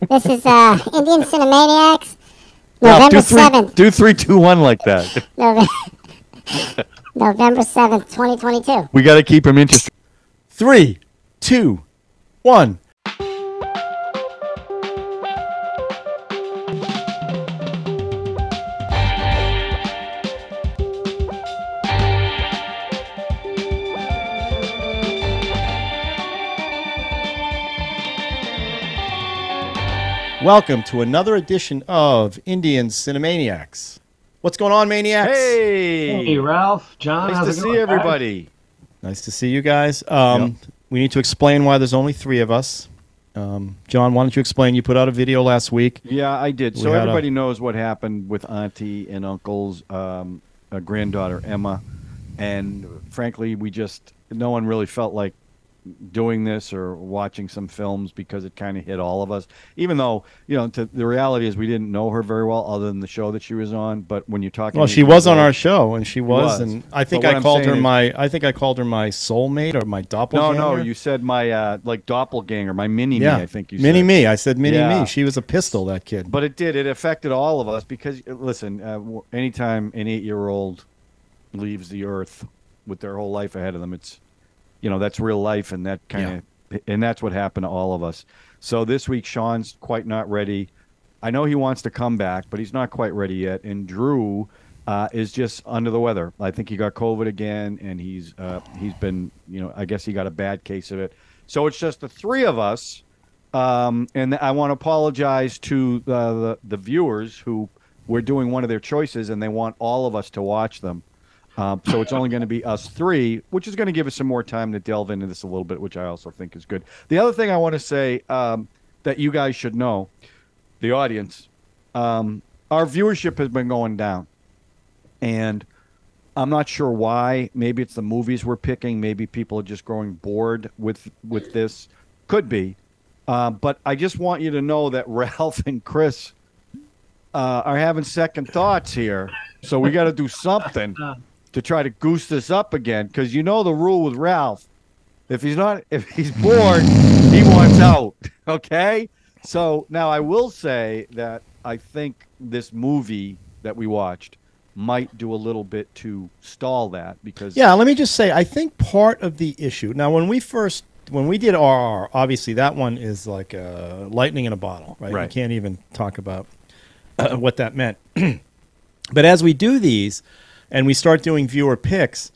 This is Indian Cine-MANIACs, Ralph, November 7th. Do 3, 2, 1 like that. November 7th, 2022. We got to keep him interested. 3, 2, 1. Welcome to another edition of Indian Cine-MANIACs. What's going on, Maniacs? Hey, Ralph, John. Nice how's to it see going, everybody. guys? Nice to see you guys. We need to explain why there's only 3 of us. John, why don't you explain? You put out a video last week. Yeah, I did. So everybody knows what happened with Auntie and Uncle's granddaughter, Emma. And frankly, no one really felt like doing this or watching some films because it kind of hit all of us. Even though, the reality is we didn't know her very well other than the show that she was on. But when you're talking, well, she was on our show, and she was, and I think I called her my soulmate or my doppelganger. No, you said my like doppelganger, my mini-me. I think you said mini-me. I said mini-me. She was a pistol, that kid. But it affected all of us because listen, anytime an 8-year-old leaves the earth with their whole life ahead of them, it's that's real life, and that and that's what happened to all of us. So this week, Sean's quite not ready. I know he wants to come back, but he's not quite ready yet. And Drew is just under the weather. I think he got COVID again, and he's been, I guess he got a bad case of it. So it's just the 3 of us. And I want to apologize to the viewers who were doing one of their choices, and they want all of us to watch them. So it's only going to be us 3, which is going to give us some more time to delve into this a little bit, which I also think is good. The other thing I want to say that you guys should know, the audience, our viewership has been going down. And I'm not sure why. Maybe it's the movies we're picking. Maybe people are just growing bored with this. Could be. But I just want you to know that Ralph and Chris are having second thoughts here. So we got to do something to try to goose this up again, because the rule with Ralph, if he's bored, he wants out. Okay? So now I will say that I think this movie that we watched might do a little bit to stall that, because let me just say, I think part of the issue, now when we did RR, obviously that one is like lightning in a bottle, right? You can't even talk about what that meant. But as we do these and we start doing viewer picks,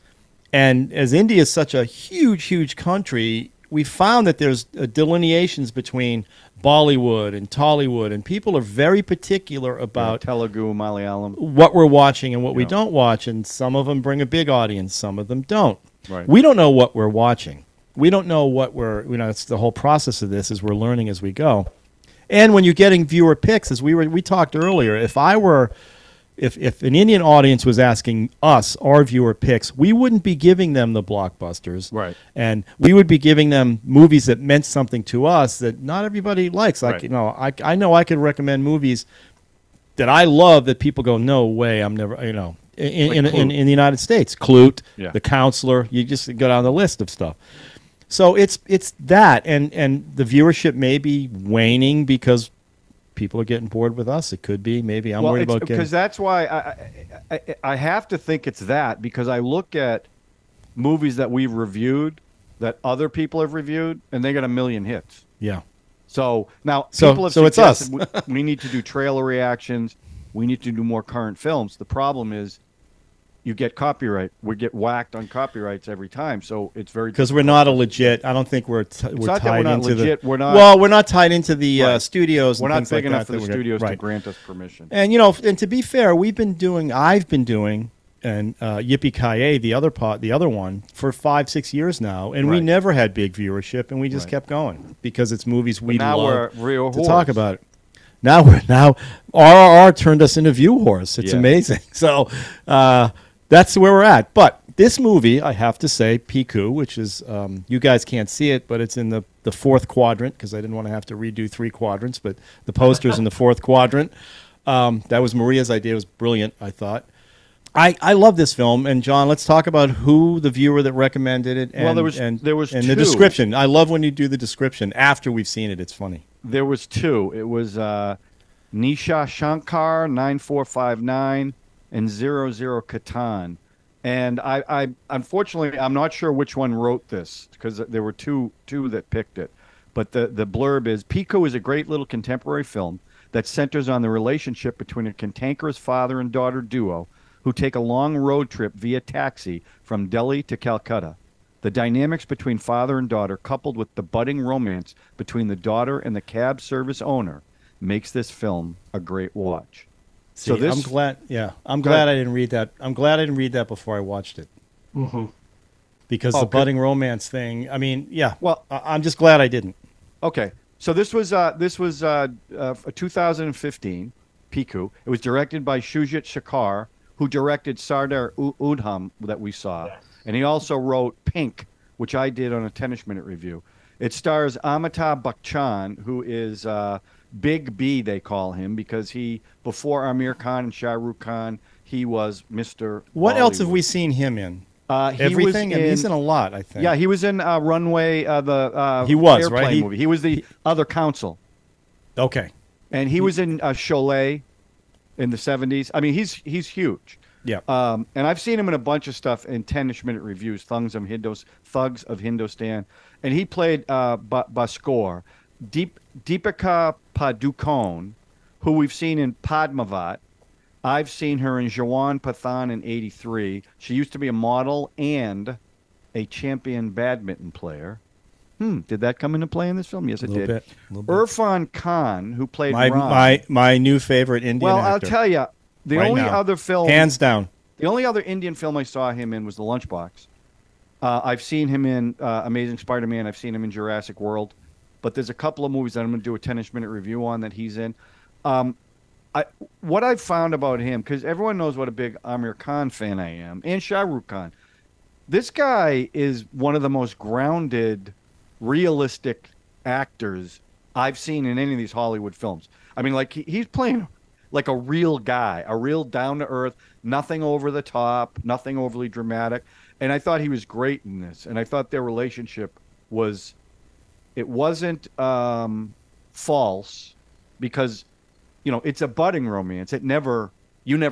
and as India is such a huge, huge country, we found that there's delineations between Bollywood and Tollywood, and people are very particular about Telugu, Malayalam, what we're watching and what we don't watch, and some of them bring a big audience, some of them don't. Right. We don't know what we're watching. We don't know what it's the whole process of this is we're learning as we go. And when you're getting viewer picks, as we talked earlier, if an Indian audience was asking us our viewer picks, we wouldn't be giving them the blockbusters, right? And we would be giving them movies that meant something to us that not everybody likes. Like I know I could recommend movies that I love that people go, no way, I'm never. In the United States, Clute, The Counselor, you just go down the list of stuff. So it's that, and the viewership may be waning because people are getting bored with us. It could be. Maybe I'm worried about getting... Because that's why I have to think it's that, because I look at movies that we've reviewed, that other people have reviewed, and they got 1 million hits. Yeah. So now people have it's us. we need to do trailer reactions. We need to do more current films. The problem is, you get copyright. We get whacked on copyrights every time, so it's very because we're not a legit. I don't think we're tied into legit. we're not tied into the studios. We're and not big enough like for the studios to grant us permission. And and to be fair, I've been doing, and Yippee-Ki-Yay, the other one, for 5-6 years now, and we never had big viewership, and we just kept going because it's movies we love to talk about it. Now RRR turned us into view whores. It's amazing. So that's where we're at. But this movie, I have to say, Piku, which is, you guys can't see it, but it's in the 4th quadrant, because I didn't want to have to redo 3 quadrants, but the poster's in the 4th quadrant. That was Maria's idea. It was brilliant, I thought. I love this film, and John, let's talk about who the viewer that recommended it. And, there was and two. The description. I love when you do the description after we've seen it. It's funny. There was two. It was Nisha Shankar 9459 and 00 Katan. And I unfortunately I'm not sure which one wrote this because there were two that picked it. But the blurb is Piku is a great little contemporary film that centers on the relationship between a cantankerous father and daughter duo who take a long road trip via taxi from Delhi to Calcutta. The dynamics between father and daughter, coupled with the budding romance between the daughter and the cab service owner, makes this film a great watch. See, so I'm glad. Yeah, I'm glad I didn't read that. I'm glad I didn't read that before I watched it. Mm-hmm. Because the budding romance thing. I mean, yeah. Well, I'm just glad I didn't. Okay, so this was 2015. Piku. It was directed by Shoojit Sircar, who directed Sardar Udham that we saw, and he also wrote Pink, which I did on a 10-minute review. It stars Amitabh Bachchan, who is Big B, they call him, because before Amir Khan and Shah Rukh Khan, he was Mr. What Bollywood. else have we seen him in? Everything. He's in a lot, I think. Yeah, he was in Runway. He was airplane right. Movie. He was the other counsel. Okay. And he was in Sholay in the 70s. I mean, he's huge. Yeah. And I've seen him in a bunch of stuff in 10-minute reviews. Thugs of Hindostan, and he played Bhaskar. Deepika Padukone, who we've seen in Padmavat. I've seen her in Jawan, Pathan in '83. She used to be a model and a champion badminton player. Did that come into play in this film? Yes, it did. A little bit. Irrfan Khan, who played my new favorite Indian actor. Well, I'll tell you, the only other film, hands down, the only other Indian film I saw him in was The Lunchbox. I've seen him in Amazing Spider-Man. I've seen him in Jurassic World. But there's a couple of movies that I'm going to do a 10-minute review on that he's in. What I've found about him, because everyone knows what a big Amir Khan fan I am, and Shah Rukh Khan. This guy is one of the most grounded, realistic actors I've seen in any of these Hollywood films. I mean, like he's playing like a real guy, a real down-to-earth, nothing over the top, nothing overly dramatic. And I thought he was great in this. And I thought their relationship was, it wasn't false because, you know, it's a budding romance. You never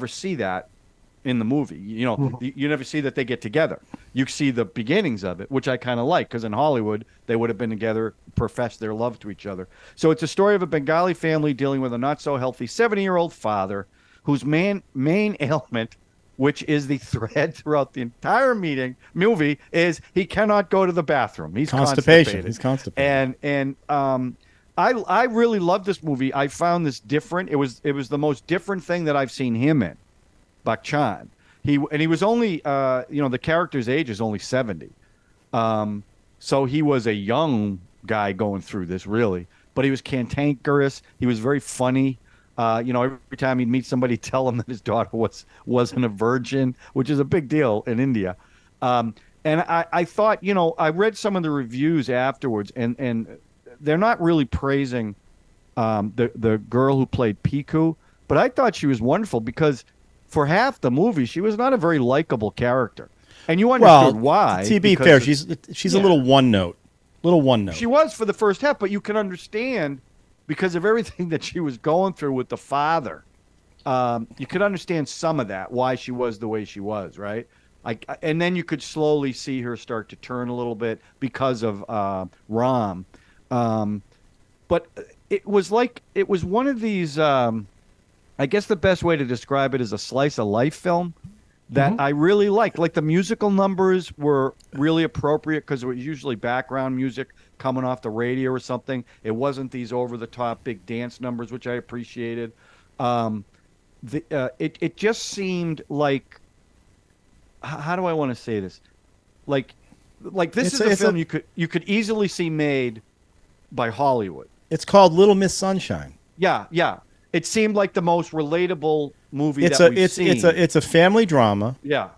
see that in the movie. You know, you never see that they get together. You see the beginnings of it, which I kind of like, because in Hollywood, they would have been together, professed their love to each other. So it's a story of a Bengali family dealing with a not-so-healthy 70-year-old father whose main ailment, which is the thread throughout the entire movie, is he cannot go to the bathroom. He's constipated. He's constipated. And I really love this movie. I found this different. It was the most different thing that I've seen him in, Bachchan. He was only the character's age is only 70. So he was a young guy going through this, really. But he was cantankerous. He was very funny. Every time he'd meet somebody, tell him that his daughter wasn't a virgin, which is a big deal in India. And I thought, I read some of the reviews afterwards, and they're not really praising the girl who played Piku, but I thought she was wonderful because for half the movie, she was not a very likable character. And you understood why. To be fair, she's a little one note. She was for the first half, but you can understand because of everything that she was going through with the father. You could understand some of that, why she was the way she was, right? And then you could slowly see her start to turn a little bit because of Ram. But it was one of these, I guess the best way to describe it is a slice of life film that I really liked. Like the musical numbers were really appropriate because it was usually background music coming off the radio or something. It wasn't these over-the-top big dance numbers, which I appreciated. It just seemed like, how do I want to say this? Like this is a film you could easily see made by Hollywood. It's called Little Miss Sunshine. Yeah. It seemed like the most relatable movie we've seen. It's a family drama. Yeah.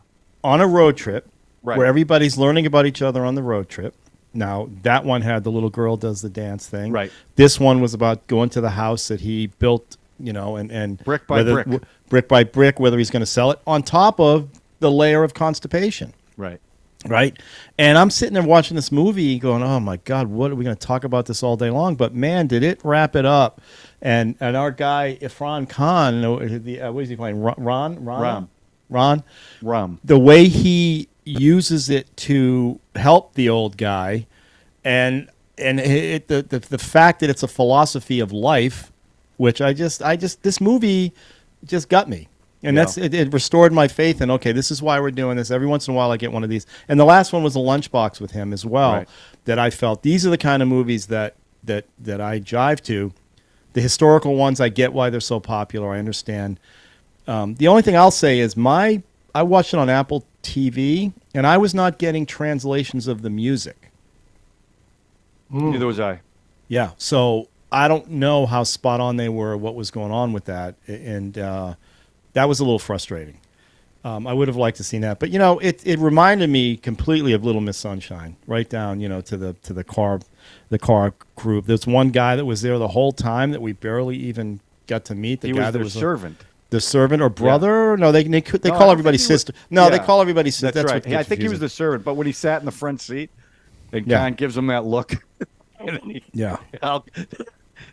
On a road trip, right, where everybody's learning about each other on the road trip. Now, that one had the little girl does the dance thing. Right. This one was about going to the house that he built, and brick by brick by brick, whether he's going to sell it on top of the layer of constipation. Right. right? And I'm sitting there watching this movie going, oh my God, what are we going to talk about this all day long? But man, did it wrap it up. And our guy, Irrfan Khan, what is he playing? Ron? The way he uses it to help the old guy, and the fact that it's a philosophy of life, which I just this movie just got me. And it restored my faith in, okay, this is why we're doing this. Every once in a while I get one of these. And the last one was a Lunchbox with him as well, right, that I felt these are the kind of movies that I jive to. The historical ones, I get why they're so popular. I understand. The only thing I'll say is I watched it on Apple TV, and I was not getting translations of the music. Neither was I. Yeah, so I don't know how spot on they were, what was going on with that, and that was a little frustrating. I would have liked to seen that, but it reminded me completely of Little Miss Sunshine, right down to the car group. There's one guy that was there the whole time that we barely even got to meet. He was the servant. The servant or brother? Yeah. No, they call everybody sister. They call everybody sister. That's right. I think he was the servant, but when he sat in the front seat, and Khan gives him that look. That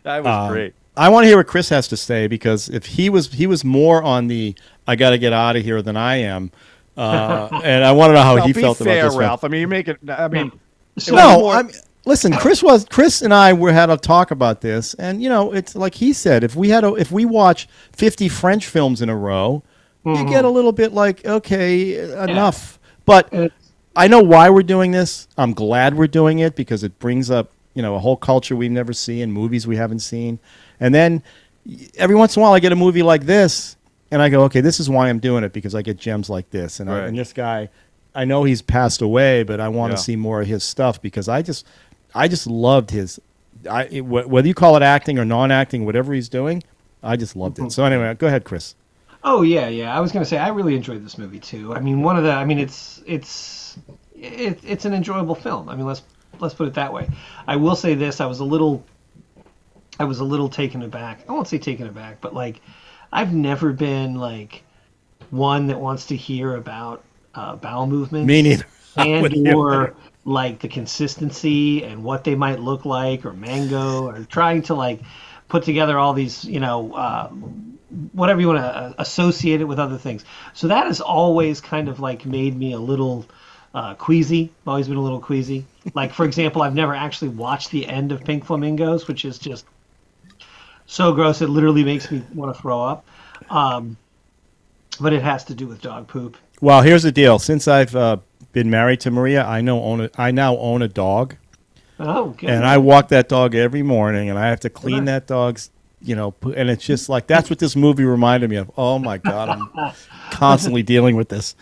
was great. I want to hear what Chris has to say, because if he was more on the I got to get out of here than I am, and I want to know how he felt about this. Ralph. I mean, you make it. I mean, listen. Chris and I had a talk about this, and it's like he said. If we watch 50 French films in a row, you get a little bit like, okay, enough. But I know why we're doing this. I'm glad we're doing it because it brings up a whole culture we've never seen, movies we haven't seen. And then every once in a while I get a movie like this and I go, okay, this is why I'm doing it, because I get gems like this. And, and this guy, I know he's passed away, but I want to see more of his stuff, because I just loved his, whether you call it acting or non-acting, whatever he's doing, I just loved it. So anyway, go ahead, Chris. Oh yeah. I was going to say, I really enjoyed this movie too. I mean, it's an enjoyable film. I mean, let's put it that way. I will say this, I was a little taken aback. I won't say taken aback, but like, I've never been like one that wants to hear about bowel movements. Me neither. And or like the consistency and what they might look like, or mango, or trying to like put together all these, whatever you want to associate it with other things. So that has always kind of like made me a little queasy. I've always been a little queasy. Like, for example, I've never actually watched the end of Pink Flamingos, which is just so gross it literally makes me want to throw up. But it has to do with dog poop. Well, here's the deal. Since I've been married to Maria, I now own a dog. Oh, good. And I walk that dog every morning, and I have to clean that dog's, and it's just like, that's what this movie reminded me of. Oh my God, I'm constantly dealing with this.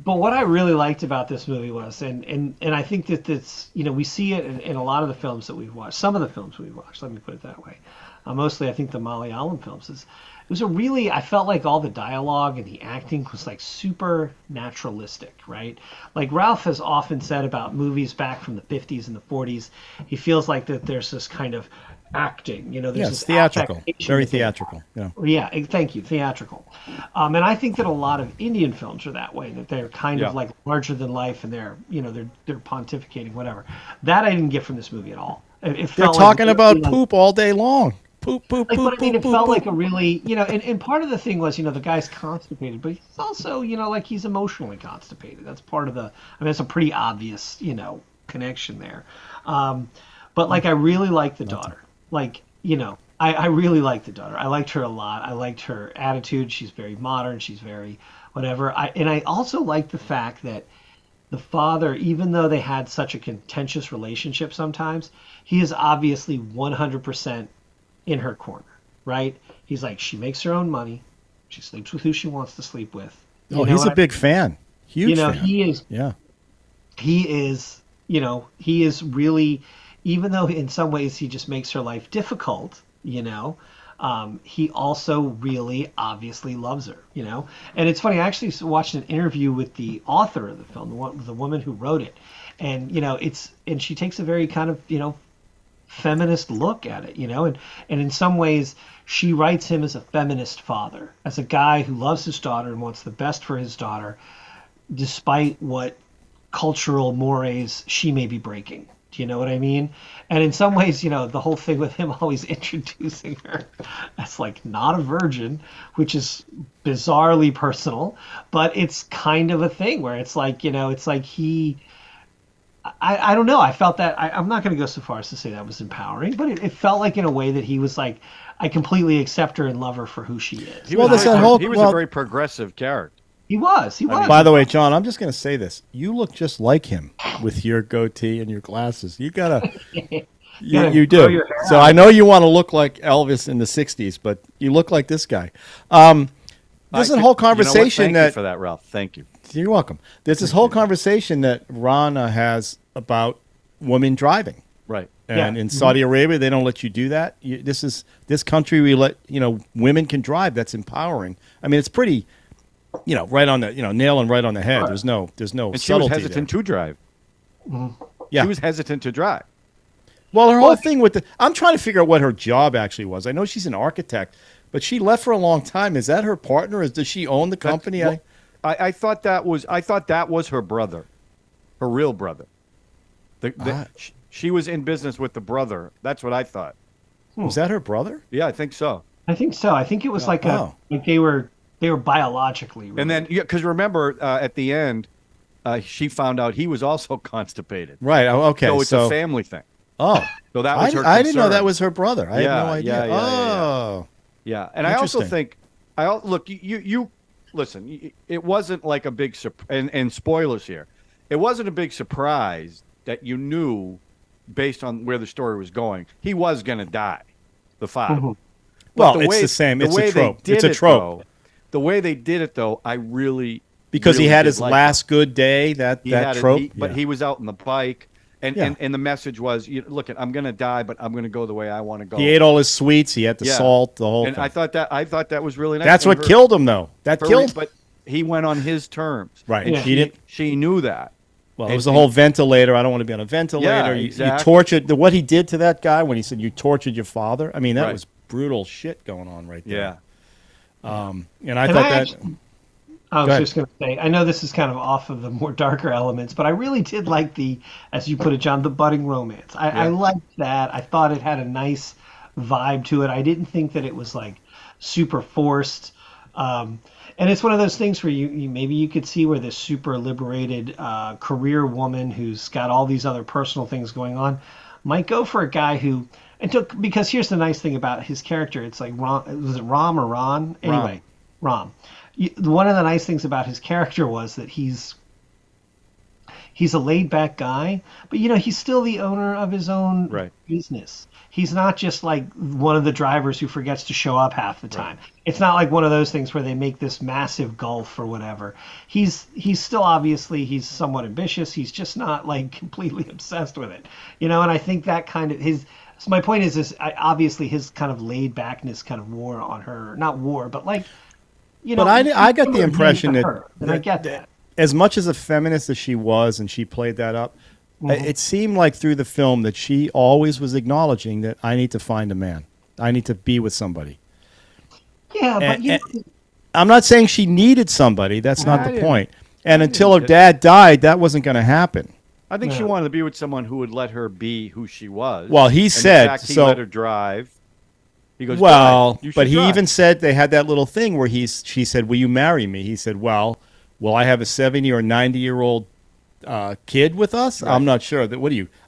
But what I really liked about this movie was, and I think that this, we see it in a lot of the films that we've watched, some of the films we've watched, let me put it that way. Mostly, I think the Malayalam films. It was I felt like all the dialogue and the acting was like super naturalistic, right? Like Ralph has often said about movies back from the 50s and the 40s, he feels like that there's this kind of acting, there's this theatrical, very theatrical. Yeah, thank you, theatrical. And I think that a lot of Indian films are that way, that they're kind of like larger than life, and they're pontificating, whatever. That I didn't get from this movie at all. They're talking about poop all day long. Poop, but it felt like a really, and part of the thing was, the guy's constipated, but he's also, like he's emotionally constipated. That's part of that's a pretty obvious, connection there. But like, I really like the daughter. Like, I really like the daughter. I liked her a lot. I liked her attitude. She's very modern. She's very whatever. And I also like the fact that the father, even though they had such a contentious relationship sometimes, he is obviously 100% in her corner, right? He's like, she makes her own money. She sleeps with who she wants to sleep with. He's a big fan. Huge fan. He is. Yeah. He is, he is really, even though in some ways he just makes her life difficult, he also really obviously loves her, And it's funny, I actually watched an interview with the author of the film, the woman who wrote it. And, and she takes a very kind of, feminist look at it, and in some ways she writes him as a feminist father, as a guy who loves his daughter and wants the best for his daughter, despite what cultural mores she may be breaking. Do you know what I mean? And in some ways, the whole thing with him always introducing her as like not a virgin, which is bizarrely personal, but it's kind of a thing where it's like, it's like I don't know. I felt that I'm not going to go so far as to say that was empowering, but it felt like in a way that he was like, I completely accept her and love her for who she is. He was a very progressive character. He was. By the way, John, I'm just going to say this. You look just like him with your goatee and your glasses. You gotta, you do. So I know you want to look like Elvis in the '60s, but you look like this guy. This is a whole conversation Thank you for that, Ralph. Thank you. You're welcome. There's this whole conversation that Ron has about women driving. Right. And in Saudi Arabia, they don't let you do that. This country, we let women can drive. That's empowering. I mean, it's pretty. Right on the, nailing right on the head. There's no and subtlety she was hesitant there. to drive. Mm-hmm. Yeah. She was hesitant to drive. Well, her whole thing with I'm trying to figure out what her job actually was. I know she's an architect, but she left for a long time. Is that her partner? Does she own the company? I thought that was her brother, her real brother. She was in business with the brother. That's what I thought. Was that her brother? Yeah, I think so. I think so. I think it was like they were biologically related. And then, because remember, at the end, she found out he was also constipated. Right. Okay. So it's a family thing. Oh. So that was her I didn't know that was her brother. I had no idea. Yeah. And I also think, look, you listen, it wasn't like a big surprise, and spoilers here. It wasn't a big surprise that you knew, based on where the story was going, he was going to die, the father. Mm-hmm. Well, it's the same. It's a trope. It's a trope. The way they did it, though, I really because really he had his like last good day. That trope. But he was out on the bike, and the message was, look, I'm going to die, but I'm going to go the way I want to go. He ate all his sweets. He had the salt, the whole thing. I thought that was really nice. That's what killed him, though. But he went on his terms. Right. Yeah. She knew that. Well, it was the whole ventilator. I don't want to be on a ventilator. Yeah, exactly. You tortured what he did to that guy when he said you tortured your father. I mean, that was brutal shit going on right there. Yeah. And I thought I was just going to say, I know this is kind of off of the more darker elements, but I really did like as you put it, John, the budding romance. I liked that. I thought it had a nice vibe to it. I didn't think that it was like super forced. And it's one of those things where you maybe you could see where this super liberated career woman who's got all these other personal things going on might go for a guy who because here's the nice thing about his character. It's like was it Ram or Ron? Anyway, Ram. One of the nice things about his character was that he's a laid back guy, but he's still the owner of his own business. He's not just like one of the drivers who forgets to show up half the time. It's not like one of those things where they make this massive gulf or whatever. He's still obviously he's somewhat ambitious. He's just not like completely obsessed with it, And I think that kind of So my point is obviously his kind of laid backness kind of wore on her. Not wore, but like, But I got the impression that I get that. As much as a feminist as she was, and she played that up, it seemed like through the film that she always was acknowledging that I need to find a man. I need to be with somebody. Yeah, but I'm not saying she needed somebody. That's not the point. And until her dad died, that wasn't going to happen. I think she wanted to be with someone who would let her be who she was. Well, he said, in fact, he let her drive. He goes, well, but he even said they had that little thing where she said, will you marry me? He said, well, will I have a 70 or 90-year-old kid with us? Right. I'm not sure.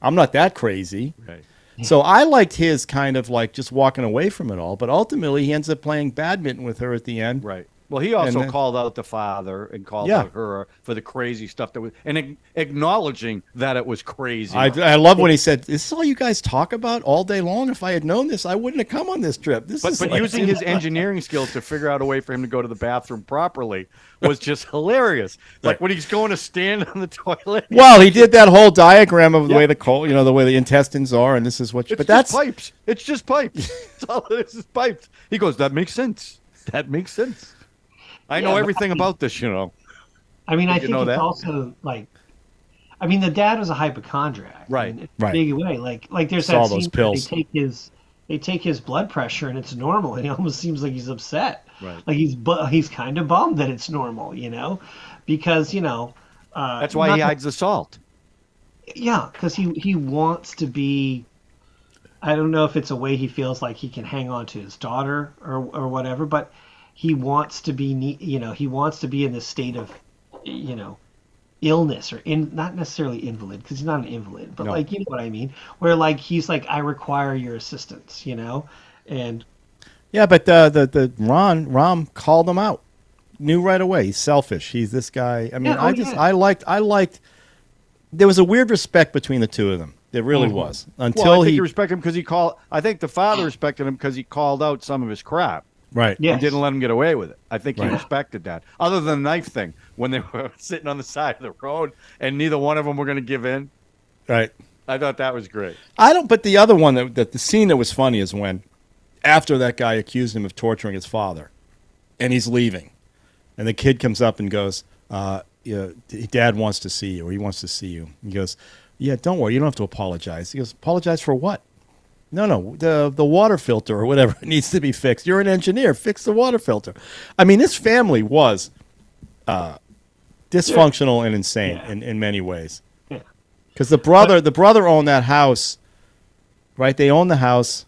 I'm not that crazy. Right. So I liked his kind of like just walking away from it all. But ultimately, he ends up playing badminton with her at the end. Right. Well, he also called out the father and called out her for the crazy stuff that was, and acknowledging that it was crazy. I love when he said, "This is all you guys talk about all day long. If I had known this, I wouldn't have come on this trip." But using his engineering skills to figure out a way for him to go to the bathroom properly was just hilarious. Like when he's going to stand on the toilet. Well, he did that whole diagram of the way the way the intestines are, and this is what. That's pipes. It's just pipes. It's all this is pipes. He goes, "That makes sense. That makes sense." I know everything about this, I mean, I think it's also like, I mean, the dad was a hypochondriac, right? In a big way. Like there's that scene where they take his blood pressure and it's normal, and it almost seems like he's upset, right? Like he's kind of bummed that it's normal, because That's why he hides the salt. Yeah, because he wants to be. I don't know if it's a way he feels like he can hang on to his daughter or whatever, but he wants to be, he wants to be in this state of, illness or not necessarily invalid because he's not an invalid, but like, you know what I mean, where like he's like, I require your assistance, and yeah, but the Ram called him out, knew right away he's selfish. He's this guy. I mean, I liked. There was a weird respect between the two of them. There really was. Until I think he respected him because he called. I think the father respected him because he called out some of his crap. Right. Yes. And didn't let him get away with it. I think he respected that. Other than the knife thing, when they were sitting on the side of the road and neither one of them were going to give in. Right. I thought that was great. But the other one that the scene that was funny is when, after that guy accused him of torturing his father, and he's leaving, and the kid comes up and goes, Dad wants to see you, or he wants to see you. He goes, yeah, don't worry, you don't have to apologize. He goes, apologize for what? No, the water filter or whatever needs to be fixed. You're an engineer, fix the water filter. I mean, this family was dysfunctional and insane in many ways. Because the brother owned that house, right? They owned the house.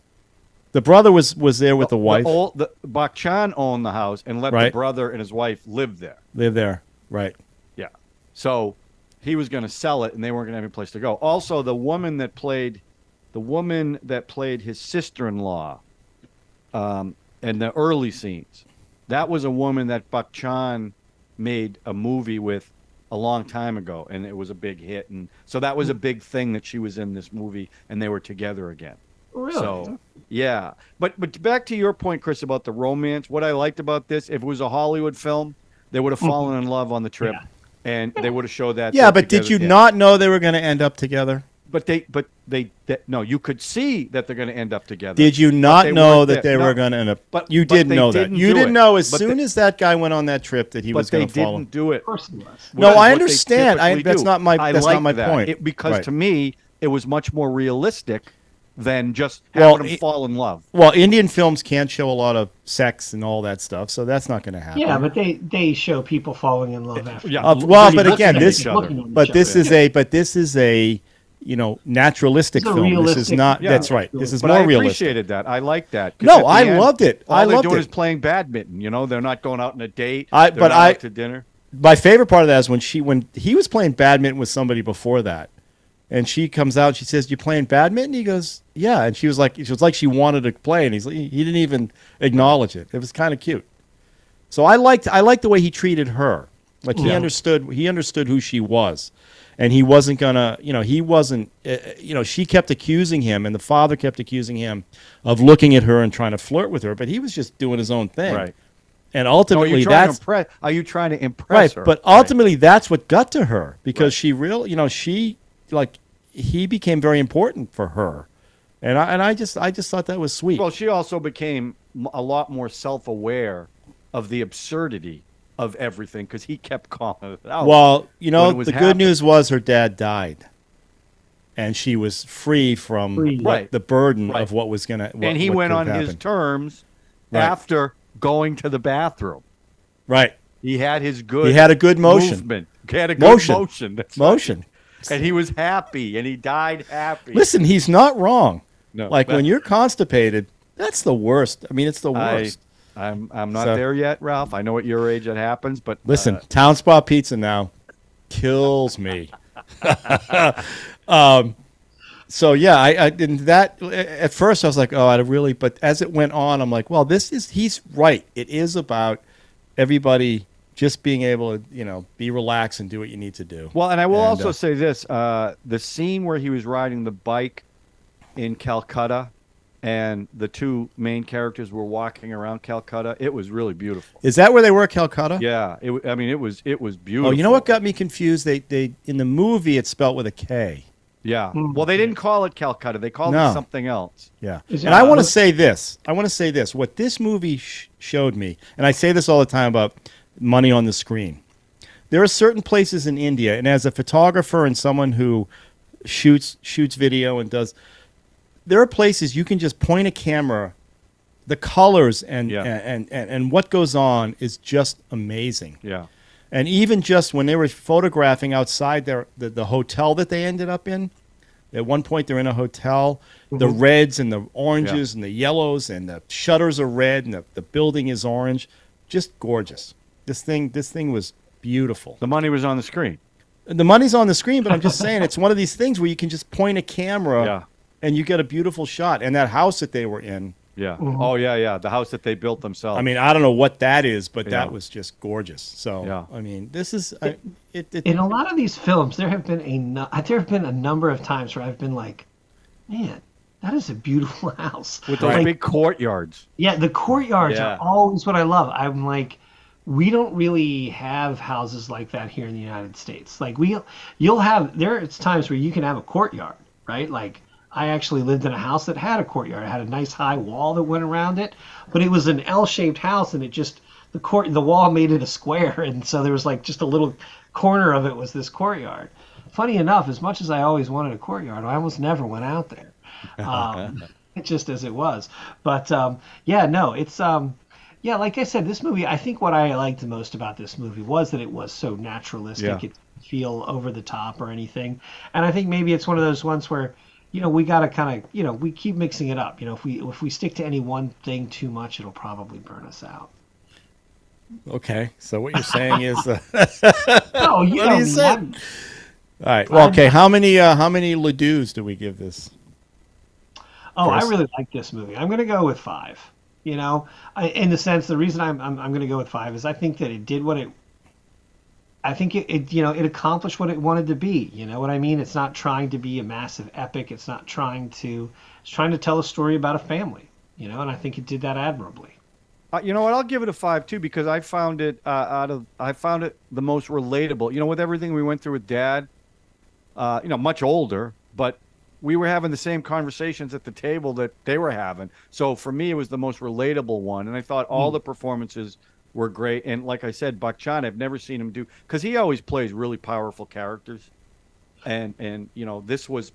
The brother was there with the wife. Bachchan owned the house and let the brother and his wife live there. Live there, right? Yeah. So he was going to sell it, and they weren't going to have any place to go. Also, the woman that played his sister-in-law, in the early scenes, that was a woman that Bachchan made a movie with a long time ago, and it was a big hit, and so that was a big thing that she was in this movie, and they were together again. Really? So, yeah. But back to your point, Chris, about the romance. What I liked about this, if it was a Hollywood film, they would have fallen in love on the trip, and they would have showed that. Yeah, but did you not know they were going to end up together? But no, you could see that they're going to end up together. Did you not know that they were going to end up? But you did know that. You didn't know as soon as that guy went on that trip that he was going to follow. But they didn't do it. Of course he was. No, I understand. That's not my point. Because to me, it was much more realistic than just having them fall in love. Well, Indian films can't show a lot of sex and all that stuff, so that's not going to happen. Yeah, but they show people falling in love after. But again, this is a naturalistic film. This is not. Yeah, that's right. This is more realistic. I appreciated that. I like that. No, I loved it. All they're doing is playing badminton. They're not going out on a date. But out to dinner. My favorite part of that is when he was playing badminton with somebody before that. And she comes out and she says, "You playing badminton?" He goes, "Yeah." And she was like she wanted to play, and he didn't even acknowledge it. It was kind of cute. So I liked the way he treated her. Like he understood who she was, and he wasn't gonna, he wasn't, she kept accusing him, and the father kept accusing him of looking at her and trying to flirt with her, but he was just doing his own thing. Right. And ultimately, are you trying to impress her? But ultimately, that's what got to her because she really, he became very important for her, and I just thought that was sweet. Well, she also became a lot more self-aware of the absurdity of everything because he kept calling it out. Well, the good news was her dad died, and she was free from the burden of what was going to. And he went on his terms after going to the bathroom. Right. He had his good. He had a good motion. Movement. He had a good motion. That's motion. Right. And he was happy, and he died happy. Listen, he's not wrong. No, when you're constipated, that's the worst. I mean, it's the worst. I'm not there yet, Ralph. I know at your age it happens, but listen, Town Spot Pizza now kills me. So yeah, I didn't that at first I was like, oh, I really, but as it went on, I'm like, well, he's right. It is about everybody just being able to, be relaxed and do what you need to do. Well, and I will also say this, the scene where he was riding the bike in Calcutta and the two main characters were walking around Calcutta, it was really beautiful. Is that where they were at Calcutta? Yeah. It was beautiful. Oh, you know what got me confused? They in the movie it's spelled with a K. Yeah. Well, they didn't call it Calcutta. They called it something else. Yeah. And I want to say this. What this movie showed me, and I say this all the time about money on the screen. There are certain places in India, and as a photographer and someone who shoots video and does, there are places you can just point a camera, the colors and what goes on is just amazing. Yeah. And even just when they were photographing outside the hotel that they ended up in, at one point they're in a hotel, the reds and the oranges and the yellows and the shutters are red and the building is orange. Just gorgeous. This thing was beautiful. The money was on the screen. The money's on the screen, but I'm just saying it's one of these things where you can just point a camera and you get a beautiful shot. And that house that they were in. Yeah. Oh, yeah. The house that they built themselves. I mean, I don't know what that is, but that was just gorgeous. So, I mean, this is in a lot of these films, there have been a number of times where I've been like, man, that is a beautiful house with those big courtyards. Yeah, the courtyards are always what I love. I'm like, we don't really have houses like that here in the United States. Like there's times where you can have a courtyard, right? Like I actually lived in a house that had a courtyard. It had a nice high wall that went around it, but it was an L-shaped house, and the wall made it a square, and so there was like just a little corner of it was this courtyard. Funny enough, as much as I always wanted a courtyard, I almost never went out there, just as it was. But it's like I said, this movie, I think what I liked the most about this movie was that it was so naturalistic. It didn't feel over the top or anything. And I think maybe it's one of those ones where, we got to kind of, we keep mixing it up. If we stick to any one thing too much, it'll probably burn us out. Okay. So what you're saying is... No, you what are you saying? All right. Well, okay. How many Ledoux do we give this? Oh, Chris? I really like this movie. I'm going to go with 5. In the sense, the reason I'm going to go with 5 is I think that it did what it. I think it accomplished what it wanted to be. You know what I mean? It's not trying to be a massive epic. It's trying to tell a story about a family. And I think it did that admirably. You know what? I'll give it a 5 too, because I found it the most relatable. With everything we went through with Dad, much older, but we were having the same conversations at the table that they were having. So for me, it was the most relatable one. And I thought all the performances were great. And like I said, Bachchan, I've never seen him do, because he always plays really powerful characters. And this was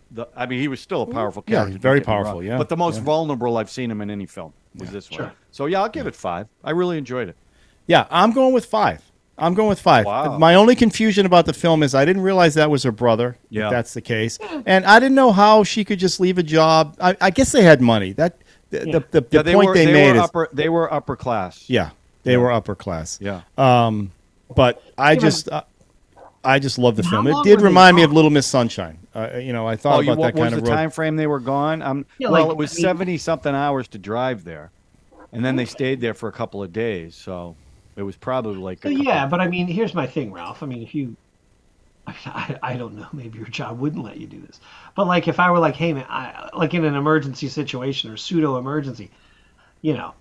he was still a powerful character. Yeah, very powerful, yeah. But the most vulnerable I've seen him in any film was this one. So yeah, I'll give it 5. I really enjoyed it. Yeah, I'm going with 5. Wow. My only confusion about the film is I didn't realize that was her brother. Yeah, if that's the case, and I didn't know how she could just leave a job. I guess they had money. The point they made is they were upper class. Yeah, they were upper class. Yeah. But I just love the film. It did remind me of Little Miss Sunshine. I thought about that kind of road. What was the time frame they were gone? It was 70-something hours to drive there, and then they stayed there for a couple of days. So. It was probably like... but here's my thing, Ralph. If you... I don't know. Maybe your job wouldn't let you do this. But, if I were like, hey, man, like in an emergency situation or pseudo-emergency,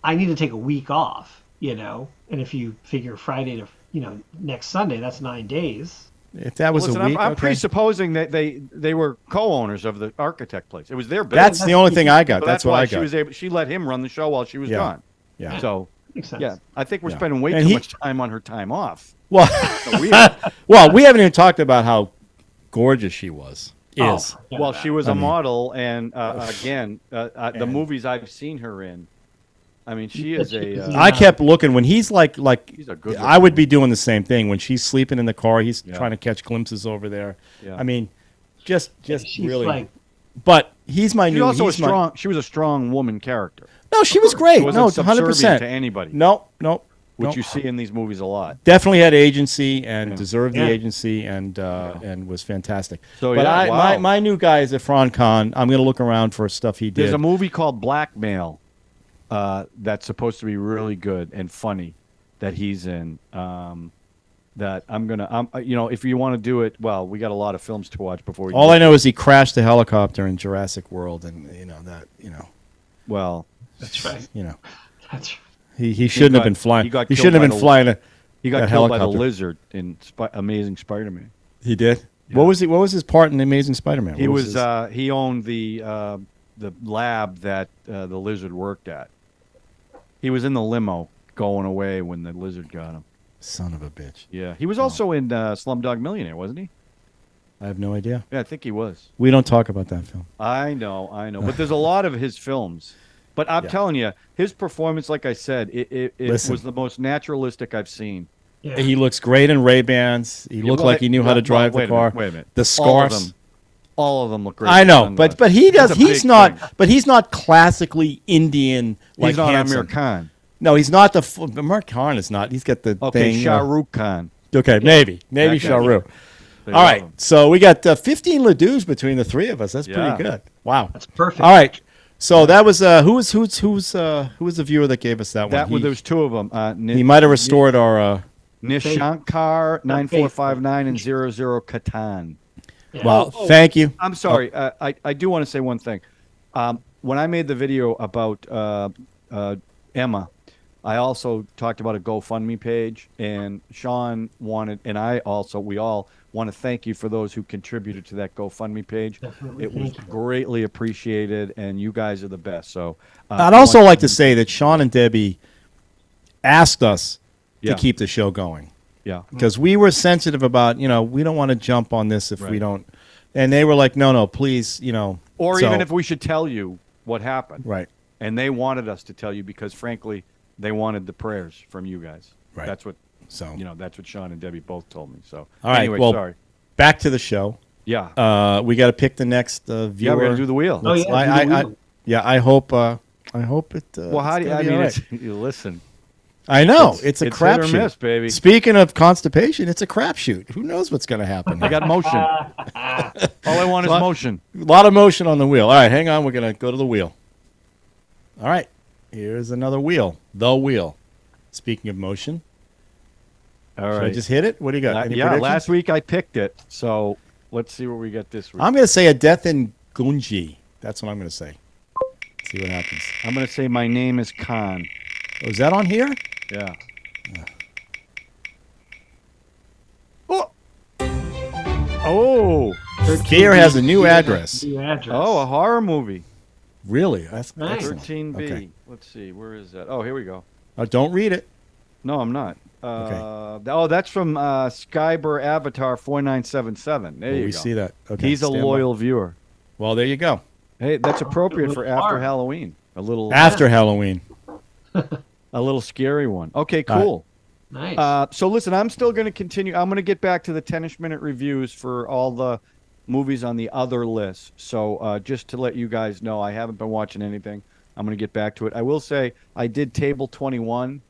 I need to take a week off, and if you figure Friday to, next Sunday, that's 9 days. If that was a week, I'm presupposing that they were co-owners of the architect place. It was their business. That's the only thing I got. So that's what why I got. She let him run the show while she was gone. Yeah. So... Makes sense. Yeah, I think we're spending way too much time on her time off. Well, we haven't even talked about how gorgeous she was. Well, she was a model, and again, the movies I've seen her in, she is a. I kept looking when he's like he's a good. I would be doing the same thing when she's sleeping in the car. He's trying to catch glimpses over there. Yeah. Just really. But he's my new. She was a strong woman character. No, she was great. No, 100% to anybody. No. Which you see in these movies a lot. Definitely had agency and deserved the agency and was fantastic. So, but my new guy is Irrfan Khan. I'm going to look around for stuff he did. There's a movie called Blackmail that's supposed to be really good and funny that he's in. That I'm gonna, if you want to do it, well, we got a lot of films to watch before. All I know is he crashed the helicopter in Jurassic World, and Well, that's right. That's right. He shouldn't have been flying. He shouldn't have been flying. He got killed by the lizard in Amazing Spider-Man. He did. Yeah. What was his part in Amazing Spider-Man? He owned the lab that the lizard worked at. He was in the limo going away when the lizard got him. Son of a bitch. Yeah, he was also in Slumdog Millionaire, wasn't he? I have no idea. Yeah, I think he was. We don't talk about that film. I know. But there's a lot of his films. But I'm telling you, his performance, like I said, it was the most naturalistic I've seen. Yeah. He looks great in Ray-Bans. He looked like he knew how to drive the car. Wait a minute. The scarf. All of them look great. I know, but he does. That's a He's big not. thing. But he's not classically Indian. Like He's not handsome. Amir Khan. No, he's not the. Amir Khan is not. He's got the Okay, thing. Shah Rukh Khan. Okay, maybe That guy. Shah Rukh. They All love right, him. so we got 15 Ladus between the three of us. That's Yeah. pretty good. Wow. That's perfect. All right, so that was who was the viewer that gave us that one? There was two of them. He might have restored our. Nishankar 9459 and 00 Katan. Yeah. Well, thank you. I'm sorry. I do want to say one thing. When I made the video about Emma, I also talked about a GoFundMe page, and Sean wanted, and we all want to thank you for those who contributed to that GoFundMe page. Definitely. It was greatly appreciated, and you guys are the best. So I'd also like to say that Sean and Debbie asked us Yeah. to keep the show going. yeah. Because we were sensitive about, we don't want to jump on this if we Right. don't. And they were like, no, please, Or so- even if we should tell you what happened. Right. And they wanted us to tell you because, frankly, they wanted the prayers from you guys. Right. That's what, So, that's what Sean and Debbie both told me. So, all right. anyway, Well, sorry. back to the show. Yeah. We got to pick the next viewer. Yeah, we're going to do the wheel. Oh, yeah, do the wheel. Yeah, I hope it. Well, how do you, it's gonna I be mean, all right. you listen. I know it's a it's hit or crapshoot, miss, baby. Speaking of constipation, it's a crapshoot. Who knows what's going to happen? I got motion. All I want is motion. A lot of motion on the wheel. All right, hang on. We're going to go to the wheel. All right, here's another wheel. The wheel. Speaking of motion, All should I right. just hit it? What do you got? Any Yeah, predictions? last week I picked it. So let's see what we get this week. I'm going to say a death in Gunji. That's what I'm going to say. See what happens. I'm going to say my name is Khan. Oh, is that on here? Yeah. Oh. Fear has a new address. New address. Oh, a horror movie. Really? That's Nice. excellent. 13B. Okay. Let's see. Where is that? Oh, here we go. Don't read it. No, I'm not. Oh, that's from Skyber Avatar 4977. There Well, you we go. see that. Okay. He's a stand by. loyal viewer. Well, there you go. Hey, that's appropriate for after Hard. Halloween. A little After Halloween. a little scary one. Okay, cool. Nice. So listen, I'm still going to continue. I'm going to get back to the 10-ish minute reviews for all the movies on the other list. So just to let you guys know, I haven't been watching anything. I'm going to get back to it. I will say I did Table 21,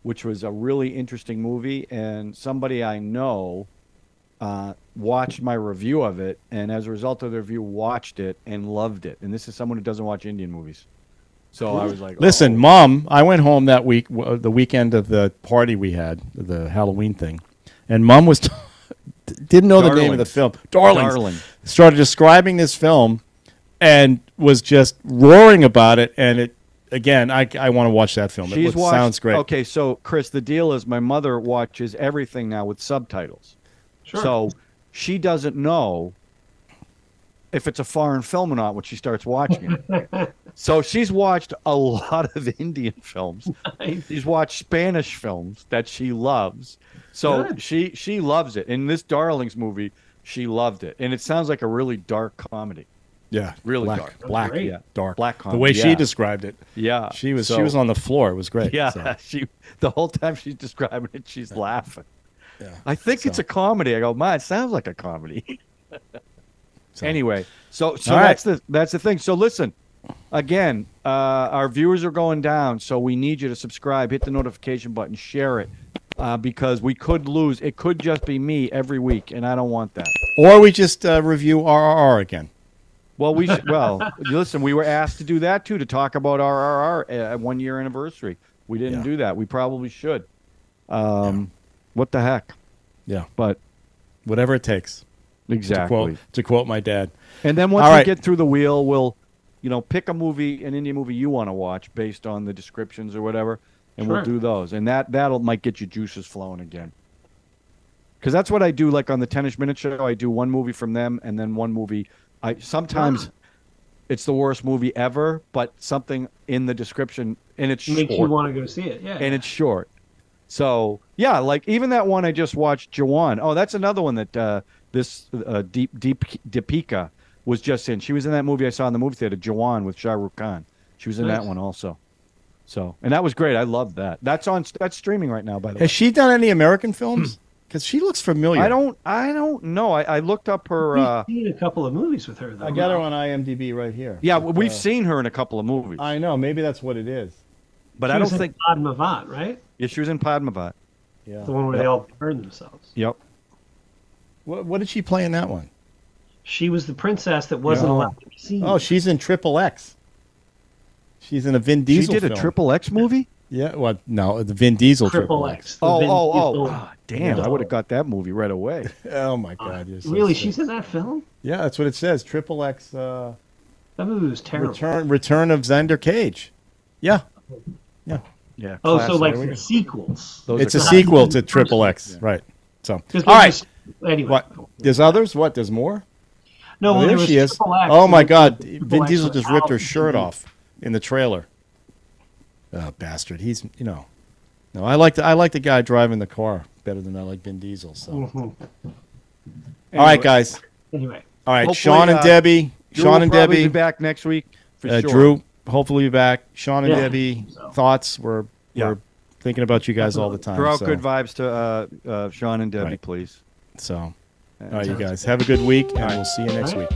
which was a really interesting movie, and somebody I know watched my review of it, and as a result of the review, watched it and loved it. And this is someone who doesn't watch Indian movies. So I was like, Listen, oh. Mom, I went home that week, the weekend of the party we had, the Halloween thing, and Mom was didn't know the name of the film. Darling. Started describing this film and was just roaring about it. And it again, I want to watch that film. Sounds great. Okay, so Chris, the deal is my mother watches everything now with subtitles. Sure. So she doesn't know if it's a foreign film or not when she starts watching it. So she's watched a lot of Indian films. Nice. She's watched Spanish films that she loves. So Good. she loves it. In this Darlings movie, she loved it. And it sounds like a really dark comedy. Yeah, Really black, dark. black, Great. Yeah. dark. Black the comedy, way she yeah. described it, Yeah. she was So- on the floor. It was great. Yeah, So, she the whole time she's describing it, she's laughing. yeah. I think it's So- a comedy. I go, Ma, it sounds like a comedy. So- Anyway, so All right. that's the thing. So listen, again, our viewers are going down, so we need you to subscribe, hit the notification button, share it, because we could lose. It could just be me every week, and I don't want that. Or we just review RRR again. Well, listen, we were asked to do that too, to talk about RRR at 1 year anniversary. We didn't Yeah. do that. We probably should. What the heck? Yeah, But whatever it takes. exactly. To quote my dad. And then once All we right. get through the wheel, we'll, pick a movie, an Indian movie you want to watch based on the descriptions or whatever, and we'll Sure. do those. And that'll might get your juices flowing again. Because that's what I do. Like on the 10-ish minute show, I do one movie from them, and then one movie. Sometimes it's the worst movie ever, but something in the description, and it's Makes you short, want to go see it. Yeah. and it's short. So yeah, like even that one I just watched, Jawan. Oh, that's another one that Deepika was just in. She was in that movie I saw in the movie theater, Jawan, with Shah Rukh Khan. She was in that Nice. one also. So, and that was great. I loved that. That's streaming right now, by the way. Has she done any American films? Because she looks familiar. I don't know. I looked up her. We've seen a couple of movies with her, though. I got her on IMDb right here. Yeah, we've seen her in a couple of movies. I know. Maybe that's what it is. But She I don't was in think. Padmavat, right? Yeah, she was in Padmavat. Yeah. The one where they all burn themselves. Yep. What did she play in that one? She was the princess that wasn't allowed to be seen. Oh, she's in Triple X. She's in a Vin Diesel She did film. a Triple X movie? Yeah, well, no, the Vin Diesel Triple X. Damn, I would have got that movie right away. Oh, my God. You're so Really? sick. She's in that film? Yeah, that's what it says. Triple X. That movie was terrible. Return of Xander Cage. Yeah. Yeah. Oh, classic. so like the sequels. It's a sequel to Triple X. Right. So, all right. Anyway. What? There's others? What? There's more? No, Oh, well, there was she is. Triple X, Oh, and my then God. Triple Vin X Diesel was just ripped her out shirt in- off in the trailer. Oh, bastard. He's, No, I like the guy driving the car better than I like Vin Diesel. So, All right, guys. Anyway. All right, Hopefully, Sean and Debbie. Drew Sean will and probably Debbie. be back next week for sure. Drew, hopefully be back. Sean and Yeah. Debbie, So. thoughts. We're thinking about you guys all the time. Throw out so. good vibes to Sean and Debbie, Right. please. So, all right, you guys. Have a good week, and we'll see you next week.